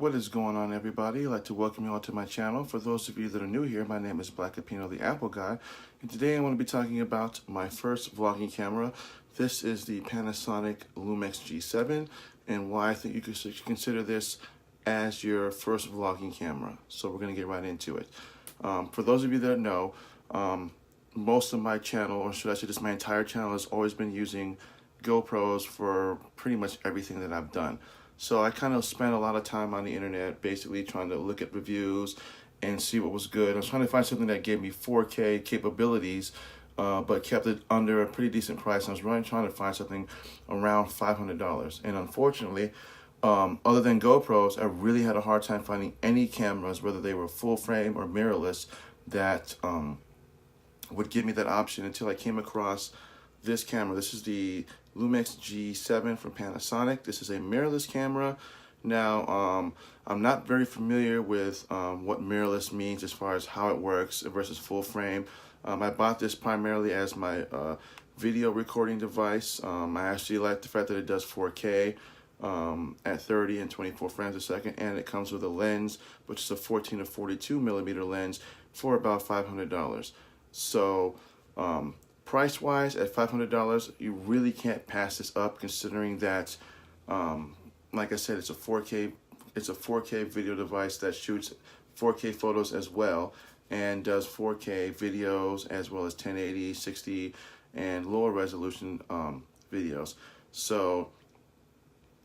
What is going on, everybody? I'd like to welcome you all to my channel. For those of you that are new here, my name is Black Capino, the Apple Guy, and today I want to be talking about my first vlogging camera. This is the Panasonic Lumix G7, and why I think you could consider this as your first vlogging camera. So we're going to get right into it. For those of you that know, most of my channel, or should I say just my entire channel, has always been using GoPros for pretty much everything that I've done. So I kind of spent a lot of time on the internet basically trying to look at reviews and see what was good. I was trying to find something that gave me 4K capabilities, but kept it under a pretty decent price. I was really trying to find something around $500. And unfortunately, other than GoPros, I really had a hard time finding any cameras, whether they were full frame or mirrorless, that would give me that option until I came across this camera. This is the Lumix G7 from Panasonic. This is a mirrorless camera. Now, I'm not very familiar with what mirrorless means as far as how it works versus full frame. I bought this primarily as my video recording device. I actually like the fact that it does 4K at 30 and 24 frames a second, and it comes with a lens, which is a 14 to 42 millimeter lens for about $500. So, price-wise, at $500, you really can't pass this up, considering that, like I said, it's a 4K video device that shoots 4K photos as well, and does 4K videos as well as 1080, 60, and lower resolution videos. So,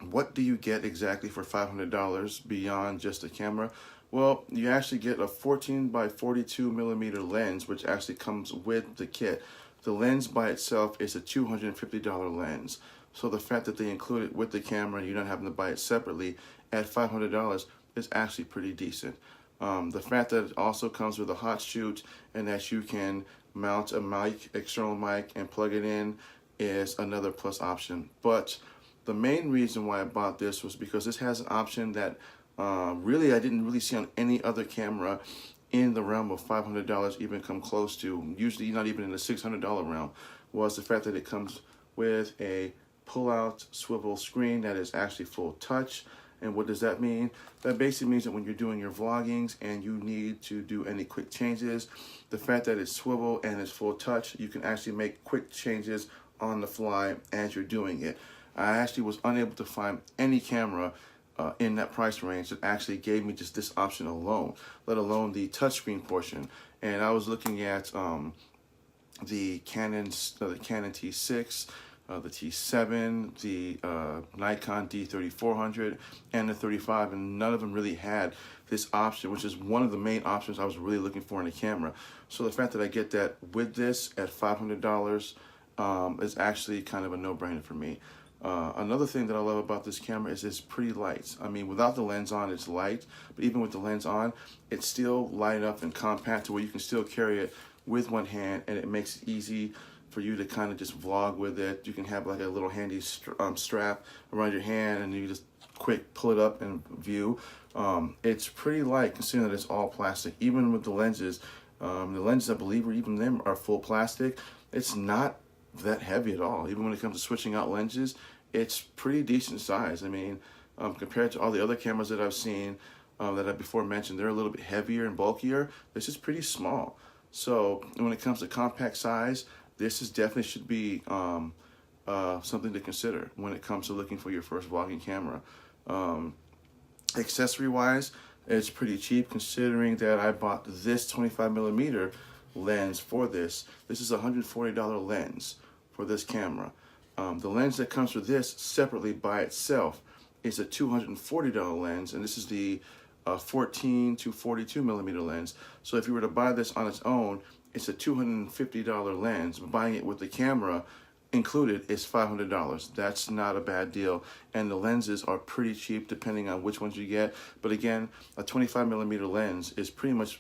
what do you get exactly for $500 beyond just the camera? Well, you actually get a 14 by 42 millimeter lens, which actually comes with the kit. The lens by itself is a $250 lens. So the fact that they include it with the camera and you're not having to buy it separately at $500 is actually pretty decent. The fact that it also comes with a hot shoot and that you can mount a mic, external mic, and plug it in is another plus option. But the main reason why I bought this was because this has an option that really I didn't really see on any other camera in the realm of $500 even come close to, usually not even in the $600 realm, was the fact that it comes with a pull-out swivel screen that is actually full touch. And what does that mean? That basically means that when you're doing your vloggings and you need to do any quick changes, the fact that it's swivel and it's full touch, you can actually make quick changes on the fly as you're doing it. I actually was unable to find any camera in that price range that actually gave me just this option alone, let alone the touchscreen portion. And I was looking at the Canon T6, the T7, the Nikon D3400, and the 35, and none of them really had this option, which is one of the main options I was really looking for in a camera. So the fact that I get that with this at $500 is actually kind of a no-brainer for me. Another thing that I love about this camera is it's pretty light. I mean, without the lens on, it's light, but even with the lens on, it's still light enough and compact to where you can still carry it with one hand, and it makes it easy for you to kind of just vlog with it. You can have like a little handy strap around your hand, and you just quick pull it up and view. It's pretty light considering that it's all plastic. Even with the lenses, I believe, or even them are full plastic. It's not that heavy at all. Even when it comes to switching out lenses, it's pretty decent size. I mean, compared to all the other cameras that I've seen that I before mentioned, they're a little bit heavier and bulkier. This is pretty small. So when it comes to compact size, this is definitely should be something to consider when it comes to looking for your first vlogging camera. Accessory wise, it's pretty cheap considering that I bought this 25 millimeter lens for this. This is a $140 lens for this camera. The lens that comes with this separately by itself is a $240 lens, and this is the 14 to 42 millimeter lens. So if you were to buy this on its own, it's a $250 lens. But buying it with the camera included is $500. That's not a bad deal, and the lenses are pretty cheap depending on which ones you get. But again, a 25 millimeter lens is pretty much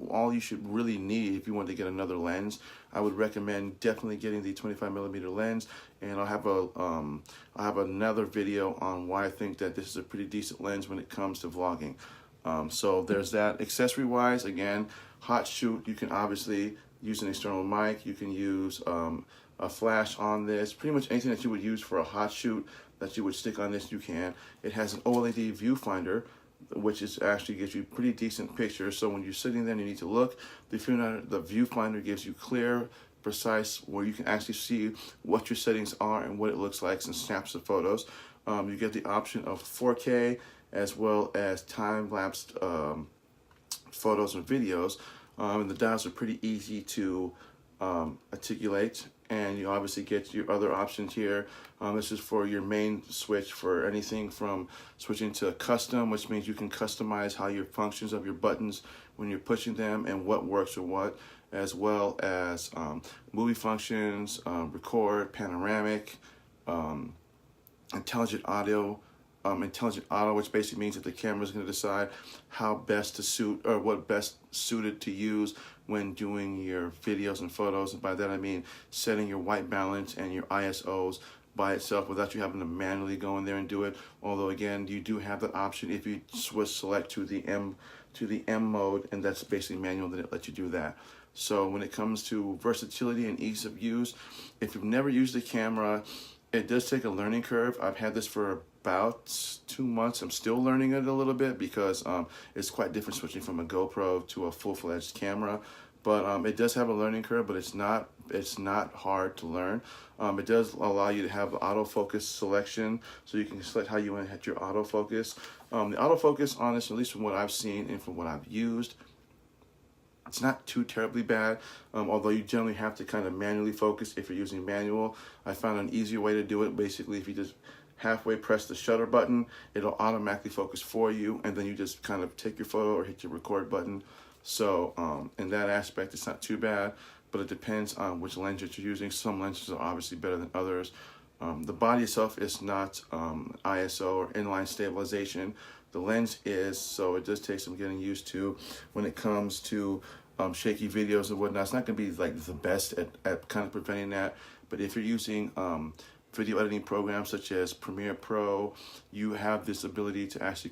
all you should really need if you want to get another lens. I would recommend definitely getting the 25 millimeter lens, and I'll have another video on why I think that this is a pretty decent lens when it comes to vlogging. So there's that. Accessory wise, again, hot shoot, you can obviously use an external mic. You can use a flash on this. Pretty much anything that you would use for a hot shoot that you would stick on this, you can. It has an OLED viewfinder, which is actually gives you pretty decent pictures. So when you're sitting there and you need to look, the viewfinder gives you clear, precise, where you can actually see what your settings are and what it looks like and snaps of photos. You get the option of 4K as well as time-lapsed photos and videos. And the dials are pretty easy to articulate, and you obviously get your other options here. This is for your main switch for anything from switching to custom, which means you can customize how your functions of your buttons when you're pushing them and what works or what, as well as movie functions, record, panoramic, intelligent audio, which basically means that the camera is going to decide how best to suit or what best suited to use when doing your videos and photos. And by that I mean setting your white balance and your ISOs by itself without you having to manually go in there and do it. Although again, you do have that option if you select to the M mode, and that's basically manual, then it lets you do that. So when it comes to versatility and ease of use, if you've never used the camera, it does take a learning curve. I've had this for about 2 months. I'm still learning it a little bit because it's quite different switching from a GoPro to a full-fledged camera. But it does have a learning curve, but it's not hard to learn. It does allow you to have autofocus selection, so you can select how you want to hit your autofocus. The autofocus, honestly, at least from what I've seen and from what I've used, it's not too terribly bad, although you generally have to kind of manually focus if you're using manual. I found an easier way to do it. Basically, if you just halfway press the shutter button, it'll automatically focus for you, and then you just kind of take your photo or hit your record button. So in that aspect, it's not too bad, but it depends on which lens that you're using. Some lenses are obviously better than others. The body itself is not ISO or inline stabilization. The lens is, so it does take some getting used to when it comes to shaky videos and whatnot. It's not going to be like the best at kind of preventing that, but if you're using video editing programs such as Premiere Pro, you have this ability to actually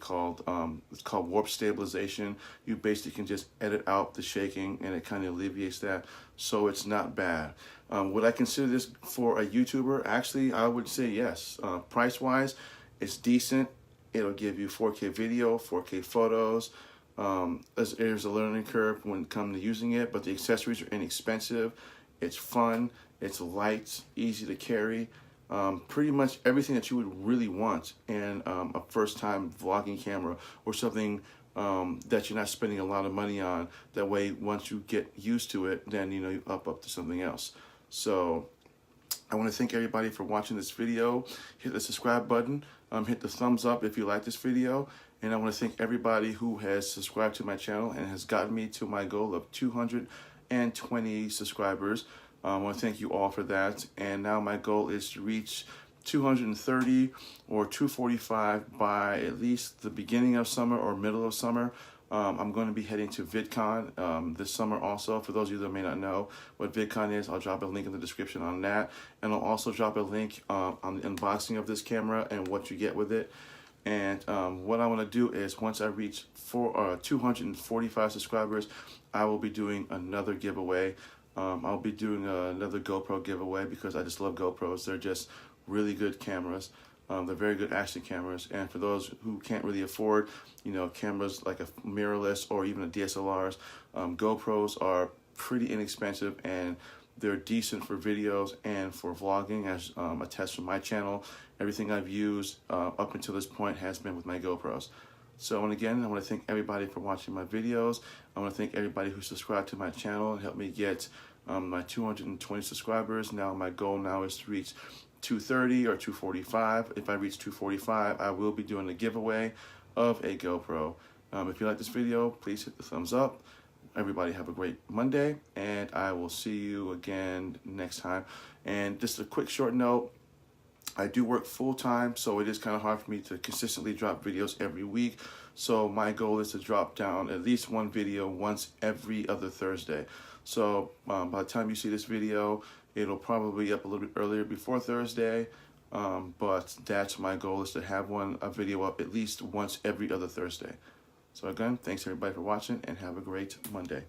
it's called warp stabilization. You basically can just edit out the shaking, and it kind of alleviates that, so it's not bad. Would I consider this for a YouTuber? Actually, I would say yes. Price-wise, it's decent. It'll give you 4K video, 4K photos. There's a learning curve when it comes to using it, but the accessories are inexpensive. It's fun. It's light, easy to carry. Pretty much everything that you would really want in a first-time vlogging camera, or something that you're not spending a lot of money on. That way, once you get used to it, then you up to something else. So I want to thank everybody for watching this video. Hit the subscribe button. Hit the thumbs up if you like this video. And I want to thank everybody who has subscribed to my channel and has gotten me to my goal of 220 subscribers. I want to thank you all for that. And now my goal is to reach 230 or 245 by at least the beginning of summer or middle of summer. I'm going to be heading to VidCon this summer also. For those of you that may not know what VidCon is, I'll drop a link in the description on that. And I'll also drop a link on the unboxing of this camera and what you get with it. And what I want to do is, once I reach 245 subscribers, I will be doing another giveaway. I'll be doing another GoPro giveaway because I just love GoPros. They're just really good cameras. They're very good action cameras. And for those who can't really afford, cameras like a mirrorless or even a DSLRs, GoPros are pretty inexpensive, and they're decent for videos and for vlogging, as a test from my channel. Everything I've used up until this point has been with my GoPros. So, and again, I want to thank everybody for watching my videos. I want to thank everybody who subscribed to my channel and helped me get my 220 subscribers. Now my goal now is to reach 230 or 245. If I reach 245, I will be doing a giveaway of a GoPro. If you like this video, please hit the thumbs up. Everybody have a great Monday, and I will see you again next time. And just a quick short note, I do work full-time, so it is kind of hard for me to consistently drop videos every week. So my goal is to drop down at least one video once every other Thursday. So by the time you see this video, it'll probably be up a little bit earlier before Thursday. But that's my goal, is to have a video up at least once every other Thursday. So again, thanks everybody for watching, and have a great Monday.